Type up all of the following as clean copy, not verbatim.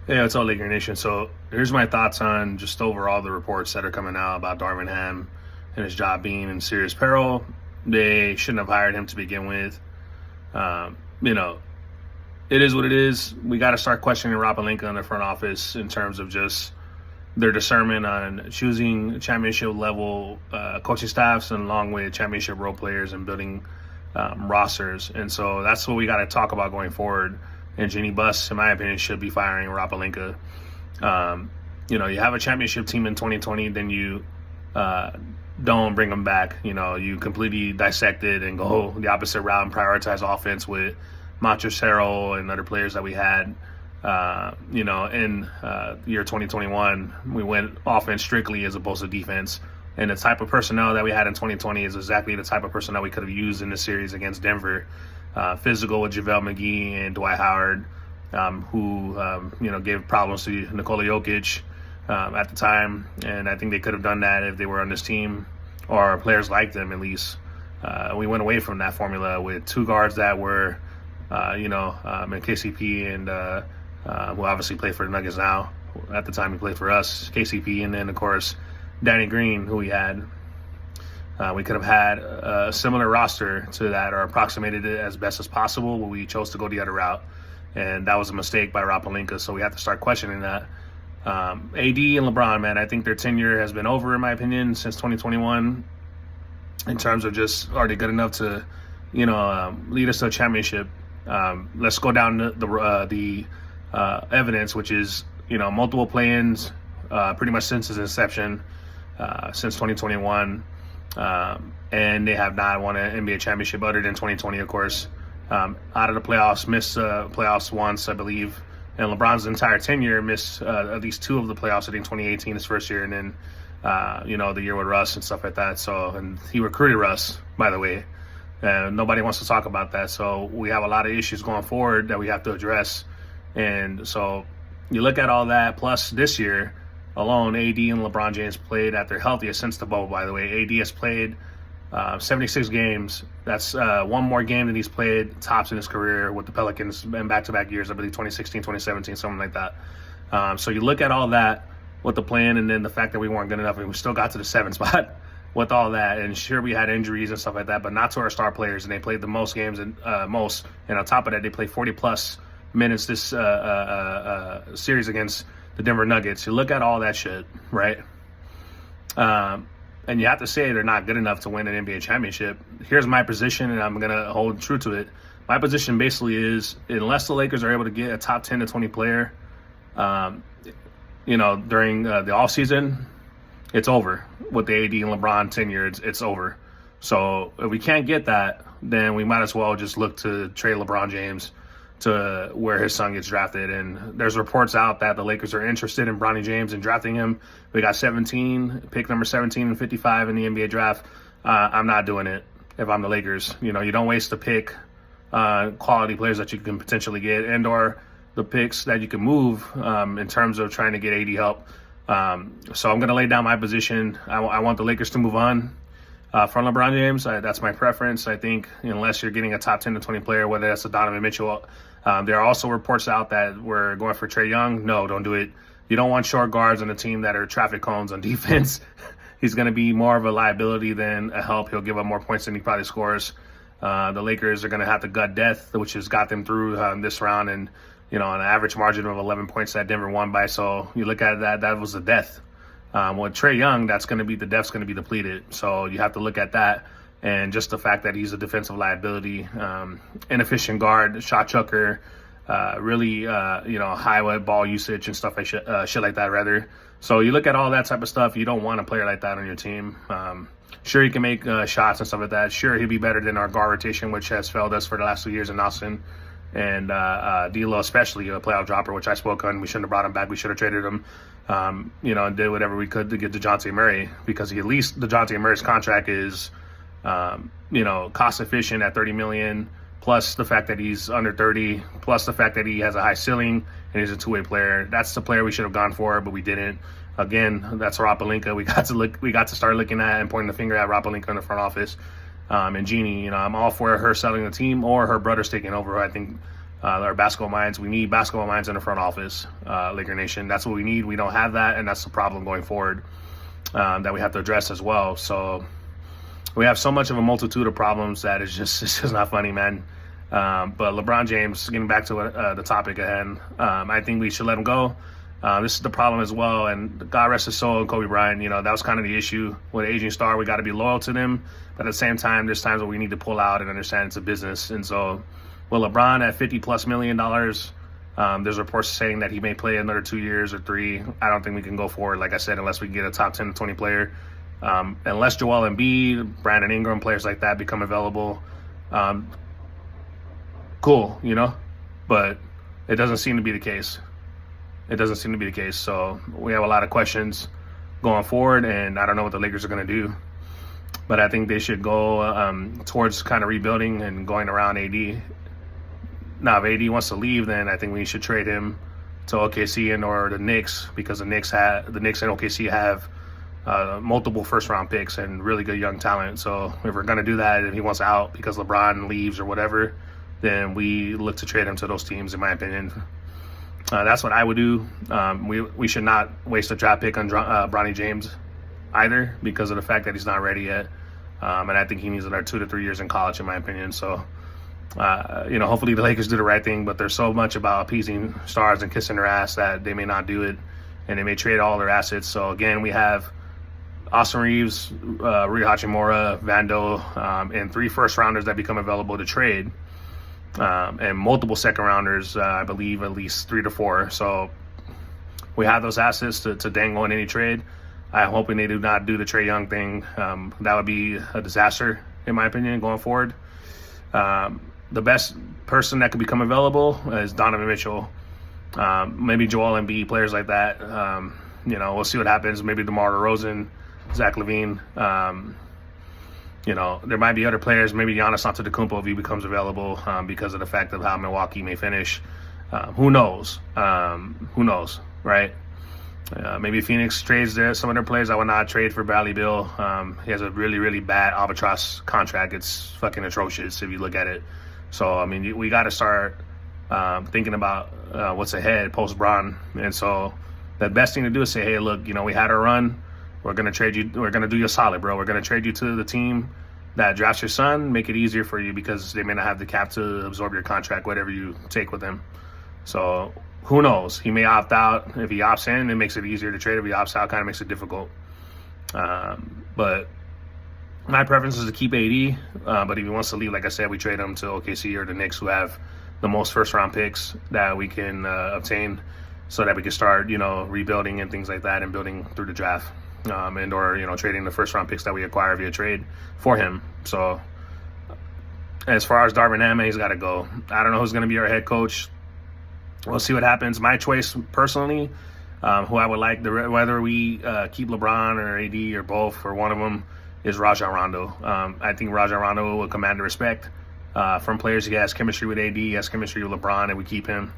Yeah, it's all Laker Nation. So here's my thoughts on just overall the reports that are coming out about Darvin Ham and his job being in serious peril. They shouldn't have hired him to begin with. Um, you know, it is what it is. We got to start questioning Rob Pelinka in the front office in terms of just their discernment on choosing championship level coaching staffs and along with championship role players and building rosters. And so that's what we got to talk about going forward. And Jeannie Buss, in my opinion, should be firing Rob Pelinka. You have a championship team in 2020, then you don't bring them back. You completely dissect it and go the opposite route and prioritize offense with Montrezl and other players that we had. In year 2021, we went offense strictly as opposed to defense. And the type of personnel that we had in 2020 is exactly the type of personnel we could have used in the series against Denver. Physical with JaVale McGee and Dwight Howard, who gave problems to Nikola Jokic at the time. And I think they could have done that if they were on this team or players like them at least. We went away from that formula with two guards that were, in KCP and who obviously played for the Nuggets now. At the time, he played for us, KCP, and then, of course, Danny Green, who we had. We could have had a similar roster to that or approximated it as best as possible, but we chose to go the other route. And that was a mistake by Rob Pelinka, so we have to start questioning that. AD and LeBron, man, I think their tenure has been over, in my opinion, since 2021 in terms of just are they good enough to, lead us to a championship. Let's go down the evidence, which is, multiple play-ins pretty much since its inception, since 2021. And they have not won an NBA championship other than 2020, of course. Out of the playoffs, missed playoffs once, I believe. And LeBron's entire tenure missed at least two of the playoffs, I think 2018, his first year, and then, the year with Russ and stuff like that. And he recruited Russ, by the way. Nobody wants to talk about that. So we have a lot of issues going forward that we have to address. And so you look at all that, plus this year alone, AD and LeBron James played at their healthiest since the bubble, by the way. AD has played 76 games. That's one more game than he's played tops in his career with the Pelicans in back-to-back years, I believe 2016, 2017, something like that. So you look at all that with the plan and then the fact that we weren't good enough and we still got to the 7th spot with all that. And sure, we had injuries and stuff like that, but not to our star players. And they played the most games and most. And on top of that, they played 40-plus minutes this series against the Denver Nuggets. You look at all that shit, right? And you have to say they're not good enough to win an NBA championship. Here's my position, and I'm going to hold true to it. My position basically is, unless the Lakers are able to get a top 10 to 20 player, during the offseason, it's over. With the AD and LeBron tenure, it's over. So if we can't get that, then we might as well just look to trade LeBron James to where his son gets drafted. And there's reports out that the Lakers are interested in Bronny James and drafting him. We got pick number 17 and 55 in the NBA draft. I'm not doing it if I'm the Lakers. You don't waste the pick, quality players that you can potentially get and or the picks that you can move in terms of trying to get AD help. So I'm going to lay down my position. I want the Lakers to move on from LeBron James. That's my preference. I think unless you're getting a top 10 to 20 player, whether that's a Donovan Mitchell. There are also reports out that we're going for Trae Young. No, don't do it. You don't want short guards on a team that are traffic cones on defense. He's going to be more of a liability than a help. He'll give up more points than he probably scores. The Lakers are going to have to gut death, which has got them through this round and, on an average margin of 11 points that Denver won by. So you look at that was the death. With Trae Young, the death's going to be depleted. So you have to look at that. And just the fact that he's a defensive liability, inefficient guard, shot chucker, really, high with ball usage and stuff like shit like that, rather. So you look at all that type of stuff. You don't want a player like that on your team. Sure, he can make shots and stuff like that. Sure, he'll be better than our guard rotation, which has failed us for the last 2 years in Austin. And D'Lo especially, a playoff dropper, which I spoke on. We shouldn't have brought him back. We should have traded him, and did whatever we could to get DeJounte Murray, because at least DeJounte Murray's contract is, cost efficient at $30 million, plus the fact that he's under 30, plus the fact that he has a high ceiling and he's a two-way player. That's the player we should have gone for, but we didn't. Again, that's Rob Pelinka. We got to start looking at and pointing the finger at Rob Pelinka in the front office. And Jeannie, I'm all for her selling the team or her brothers taking over. I think our basketball minds. We need basketball minds in the front office, Laker Nation. That's what we need. We don't have that, and that's the problem going forward that we have to address as well. So we have so much of a multitude of problems that it's just not funny, man. But LeBron James, getting back to the topic at hand, I think we should let him go. This is the problem as well, and God rest his soul, Kobe Bryant. That was kind of the issue with an aging star. We got to be loyal to them, but at the same time, there's times where we need to pull out and understand it's a business. And so, with LeBron at $50+ million, there's reports saying that he may play another 2 years or 3. I don't think we can go forward, like I said, unless we can get a top 10 to 20 player. Unless Joel Embiid, Brandon Ingram, players like that become available. Cool, but it doesn't seem to be the case. So we have a lot of questions going forward, and I don't know what the Lakers are going to do. But I think they should go towards kind of rebuilding and going around AD. Now, if AD wants to leave, then I think we should trade him to OKC and or the Knicks, because the Knicks and OKC have multiple first-round picks and really good young talent. So if we're going to do that, if he wants out because LeBron leaves or whatever, then we look to trade him to those teams, in my opinion. That's what I would do. We should not waste a draft pick on Bronny James either, because of the fact that he's not ready yet. And I think he needs another 2 to 3 years in college, in my opinion. So, hopefully the Lakers do the right thing, but there's so much about appeasing stars and kissing their ass that they may not do it, and they may trade all their assets. So, again, we have Austin Reeves, Rui Hachimura, Vando, and 3 first-rounders that become available to trade. And multiple second-rounders, I believe at least 3 to 4. So we have those assets to dangle in any trade. I'm hoping they do not do the Trae Young thing. That would be a disaster, in my opinion, going forward. The best person that could become available is Donovan Mitchell. Maybe Joel Embiid, players like that. We'll see what happens. Maybe DeMar DeRozan, Zach LaVine. There might be other players, maybe Giannis Antetokounmpo if he becomes available, because of the fact of how Milwaukee may finish. Who knows, right? Maybe Phoenix trades some of their players. I would not trade for Bradley Beal. He has a really, really bad albatross contract. It's fucking atrocious if you look at it. So, we got to start thinking about what's ahead post-Bron. And so the best thing to do is say, hey, look, we had our run. We're going to trade you. We're going to do you a solid, bro. We're going to trade you to the team that drafts your son, make it easier for you, because they may not have the cap to absorb your contract, whatever you take with him. So who knows? He may opt out. If he opts in, it makes it easier to trade. If he opts out, kind of makes it difficult. But my preference is to keep AD. But if he wants to leave, like I said, we trade him to OKC or the Knicks, who have the most first-round picks that we can obtain, so that we can start, rebuilding and things like that, and building through the draft. And or trading the first-round picks that we acquire via trade for him. So as far as Darvin Ham, he's got to go. I don't know who's going to be our head coach. We'll see what happens. My choice personally, who I would like, whether we keep LeBron or AD or both or one of them, is Rajon Rondo. I think Rajon Rondo will command the respect from players. He has chemistry with AD, he has chemistry with LeBron, and we keep him.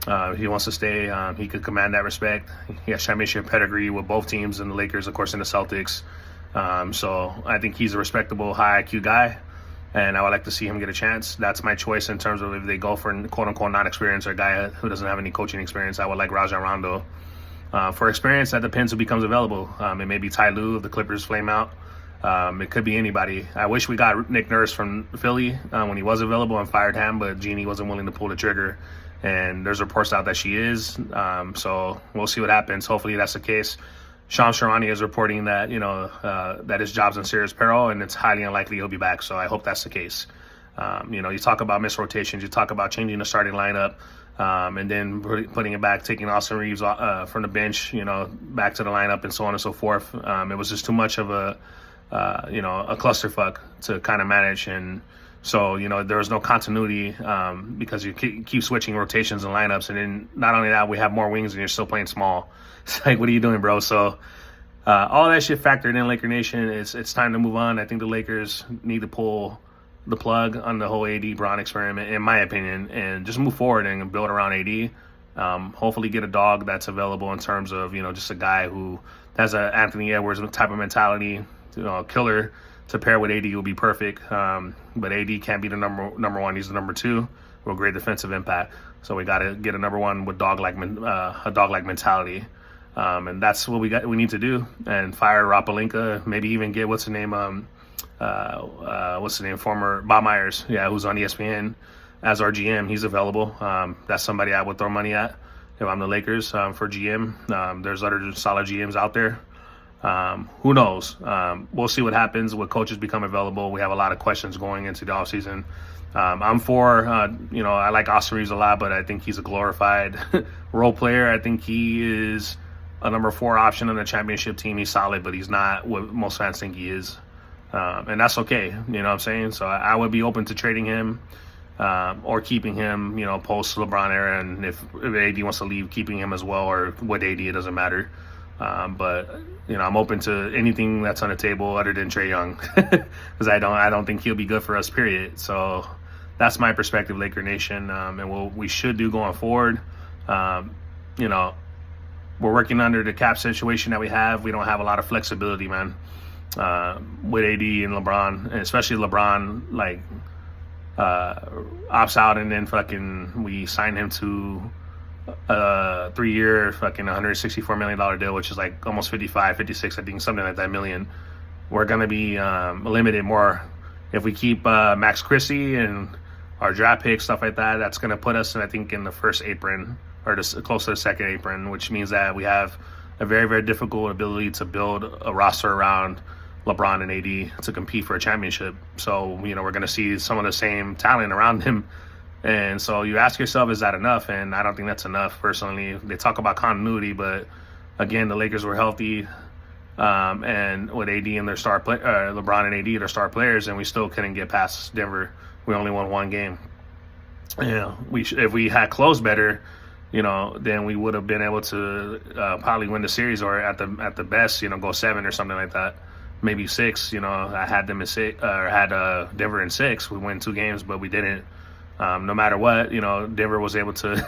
If he wants to stay, he could command that respect. He has championship pedigree with both teams, and the Lakers, of course, and the Celtics. So I think he's a respectable, high IQ guy, and I would like to see him get a chance. That's my choice in terms of if they go for quote-unquote non-experience or a guy who doesn't have any coaching experience. I would like Rajon Rondo. For experience, that depends who becomes available. It may be Ty Lue if the Clippers flame out. It could be anybody. I wish we got Nick Nurse from Philly when he was available and fired him, but Jeannie wasn't willing to pull the trigger. And there's reports out that she is. So we'll see what happens. Hopefully that's the case. Sean Sharani is reporting that, that his job's in serious peril, and it's highly unlikely he'll be back. So I hope that's the case. You talk about missed rotations, you talk about changing the starting lineup, and then putting it back, taking Austin Reeves from the bench, back to the lineup, and so on and so forth. It was just too much of a clusterfuck to kind of manage. And so, there was no continuity because you keep switching rotations and lineups. And then not only that, we have more wings and you're still playing small. It's like, what are you doing, bro? So all that shit factored in, Laker Nation. It's time to move on. I think the Lakers need to pull the plug on the whole AD Bron experiment, in my opinion, and just move forward and build around AD. Hopefully get a dog that's available in terms of, just a guy who has a Anthony Edwards type of mentality, killer. To pair with AD will be perfect, but AD can't be the number one. He's the number 2. with great defensive impact. So we got to get a number one with a dog-like mentality. And that's what we need to do. And fire Rapalinka, maybe even get former Bob Myers, who's on ESPN as our GM. He's available. That's somebody I would throw money at if I'm the Lakers for GM. There's other solid GMs out there. Who knows? We'll see what happens when coaches become available. We have a lot of questions going into the offseason. I'm for, I like Austin Reeves a lot, but I think he's a glorified role player. I think he is a number 4 option on the championship team. He's solid, but he's not what most fans think he is. And that's okay. You know what I'm saying? So I would be open to trading him or keeping him, post LeBron era. And if AD wants to leave, keeping him as well, or with AD, it doesn't matter. But I'm open to anything that's on the table other than Trae Young, because I don't think he'll be good for us, period. So that's my perspective, Laker Nation, and what we should do going forward. We're working under the cap situation that we have. We don't have a lot of flexibility, man, with AD and LeBron, and especially LeBron, opts out, and then we sign him to a 3-year $164 million deal, which is like almost 55, 56, I think, something like that million. We're going to be limited more if we keep Max Christie and our draft picks, stuff like that. That's going to put us, I think, in the first apron, or close to the second apron, which means that we have a very, very difficult ability to build a roster around LeBron and AD to compete for a championship. So, we're going to see some of the same talent around him. And so you ask yourself, is that enough? And I don't think that's enough, personally. They talk about continuity, but again, the Lakers were healthy, and with AD and their LeBron and AD, their star players, and we still couldn't get past Denver. We only won 1 game. If we had closed better, then we would have been able to probably win the series, or at the best, go 7 or something like that, maybe 6. I had them in 6, or had Denver in 6. We win 2 games, but we didn't. No matter what, Denver was able to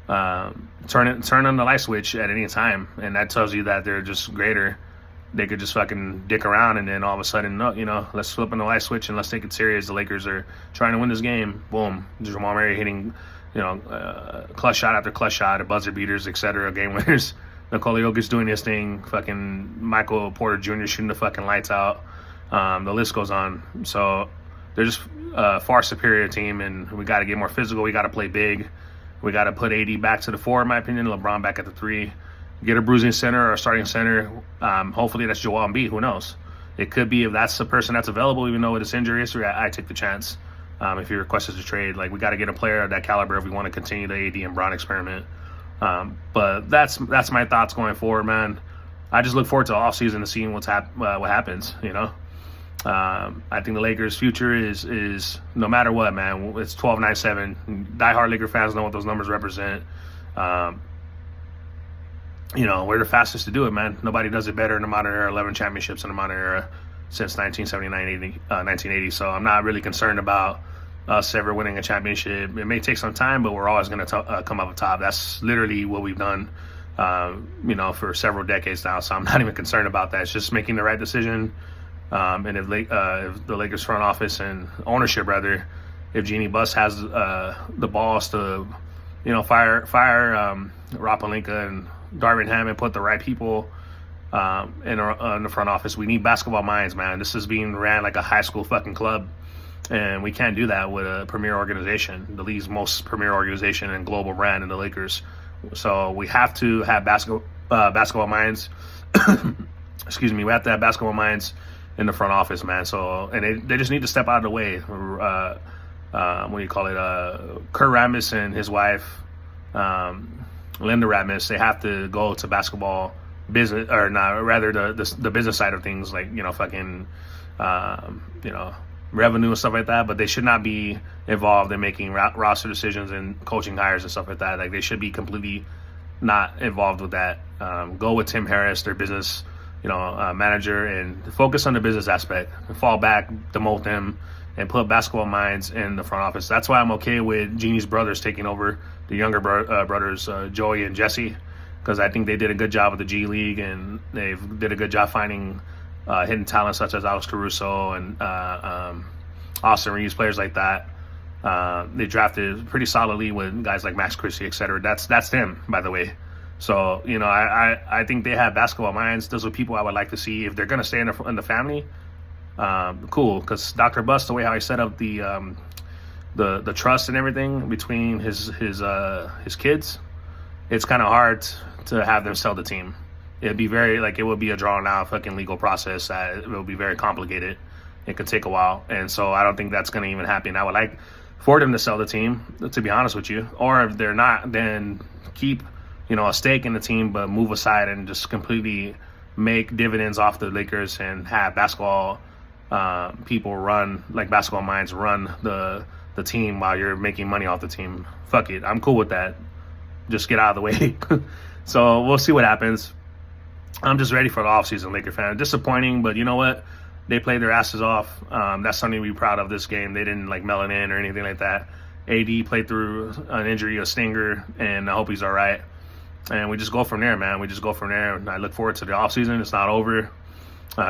turn on the light switch at any time, and that tells you that they're just greater. They could just fucking dick around, and then all of a sudden, no, let's flip on the light switch and let's take it serious. The Lakers are trying to win this game. Boom, Jamal Murray hitting, clutch shot after clutch shot, buzzer beaters, etc., game winners. Nikola Jokic doing his thing. Fucking Michael Porter Jr. shooting the fucking lights out. The list goes on. So they're just a far superior team, and we got to get more physical. We got to play big. We got to put AD back to the 4, in my opinion. LeBron back at the 3. Get a bruising center or a starting center. Hopefully that's Joel Embiid. Who knows? It could be, if that's the person that's available, even though with his injury history, I take the chance. If he requests a trade, we got to get a player of that caliber if we want to continue the AD and Bron experiment. But that's my thoughts going forward, man. I just look forward to offseason to seeing what happens. I think the Lakers' future is no matter what, man. It's 12-9-7. Diehard Laker fans know what those numbers represent. We're the fastest to do it, man. Nobody does it better in the modern era. 11 championships in the modern era since 1980. So I'm not really concerned about us ever winning a championship. It may take some time, but we're always going to come up top. That's literally what we've done, for several decades now. So I'm not even concerned about that. It's just making the right decision. And if the Lakers front office and ownership, rather, if Jeannie Buss has the balls to, fire Rapalinka and Darvin Ham and put the right people in the front office. We need basketball minds, man. This is being ran like a high school fucking club, and we can't do that with a premier organization, the league's most premier organization and global brand in the Lakers. So we have to have basketball minds. Excuse me. We have to have basketball minds in the front office, man. So, and they just need to step out of the way. Kurt Rambis and his wife, Linda Rambis, they have to go to basketball business, or not, rather the business side of things, revenue and stuff like that. But they should not be involved in making roster decisions and coaching hires and stuff like that. They should be completely not involved with that. Go with Tim Harris, their business manager, and focus on the business aspect. Fall back, demote them, and put basketball minds in the front office. That's why I'm okay with Jeannie's brothers taking over, the younger brothers, Joey and Jesse, because I think they did a good job with the G League, and they did a good job finding hidden talent such as Alex Caruso and Austin Reeves, players like that. They drafted pretty solidly with guys like Max Christie, etc. That's them, by the way. So, I think they have basketball minds. Those are people I would like to see. If they're going to stay in the family, cool. Because Dr. Bus, the way how he set up the trust and everything between his kids, it's kind of hard to have them sell the team. It'd be it would be a drawn out fucking legal process. It will be very complicated. It could take a while. And so I don't think that's going to even happen. I would like for them to sell the team, to be honest with you. Or if they're not, then keep, a stake in the team, but move aside and just completely make dividends off the Lakers and have basketball people run, like basketball minds run the team while you're making money off the team. Fuck it. I'm cool with that. Just get out of the way. So we'll see what happens. I'm just ready for the offseason, Laker fan. Disappointing, but you know what? They played their asses off. That's something to be proud of this game. They didn't mail it in or anything like that. AD played through an injury, a stinger, and I hope he's all right. And we just go from there, man. We just go from there. And I look forward to the offseason. It's not over.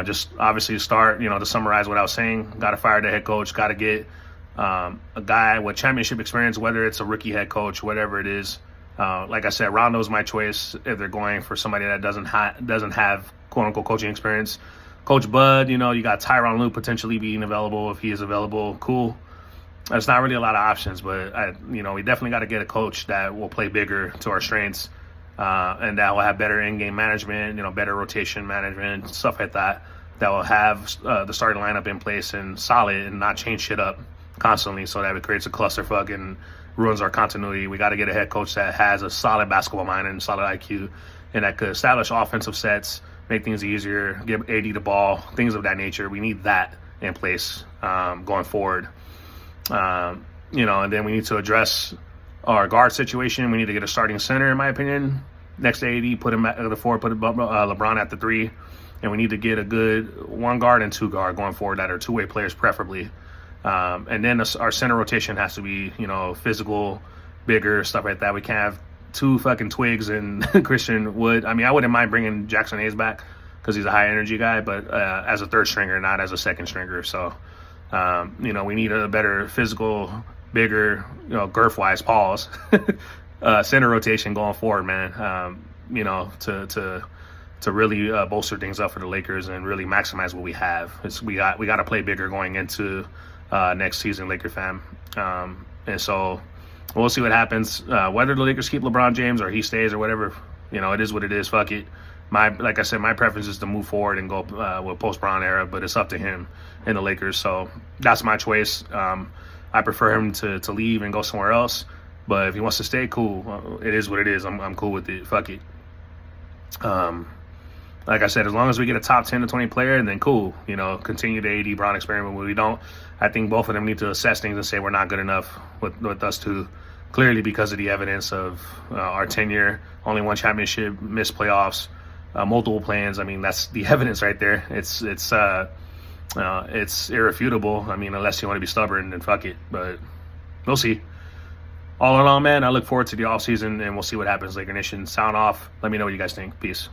Just obviously start, to summarize what I was saying. Got to fire the head coach. Got to get a guy with championship experience, whether it's a rookie head coach, whatever it is. Like I said, Rondo's my choice if they're going for somebody that doesn't have quote-unquote coaching experience. Coach Bud, you got Tyronn Lue potentially being available if he is available. Cool. There's not really a lot of options, but we definitely got to get a coach that will play bigger to our strengths, and that will have better in-game management, better rotation management, stuff like that. That will have the starting lineup in place and solid and not change shit up constantly, so that it creates a clusterfuck and ruins our continuity. We got to get a head coach that has a solid basketball mind and solid IQ, and that could establish offensive sets, make things easier, give AD the ball, things of that nature. We need that in place going forward. And then we need to address our guard situation. We need to get a starting center, in my opinion, next to AD, put him at the 4, put LeBron at the 3, and we need to get a good 1 guard and 2 guard going forward that are two-way players preferably. And then our center rotation has to be, physical, bigger, stuff like that. We can't have 2 fucking twigs and Christian Wood. I mean, I wouldn't mind bringing Jackson Hayes back because he's a high energy guy, but as a third stringer, not as a second stringer. So, we need a better physical, bigger, girth-wise pause center rotation going forward, man. To really bolster things up for the Lakers and really maximize what we have. We got to play bigger going into next season, Laker fam. And so we'll see what happens. Whether the Lakers keep LeBron James or he stays or whatever, it is what it is. Fuck it. Like I said, my preference is to move forward and go with post-Bron era, but it's up to him and the Lakers. So that's my choice. I prefer him to leave and go somewhere else. But if he wants to stay, cool. It is what it is. I'm cool with it. Fuck it. Like I said, as long as we get a top 10 to 20 player, then cool. Continue the AD Bron experiment. When we don't, I think both of them need to assess things and say we're not good enough with us two. Clearly because of the evidence of our tenure, only 1 championship, missed playoffs, multiple plans. I mean, that's the evidence right there. It's irrefutable. I mean, unless you want to be stubborn, then fuck it. But we'll see. All in all, man, I look forward to the offseason, and we'll see what happens. Laker Nation, sound off. Let me know what you guys think. Peace.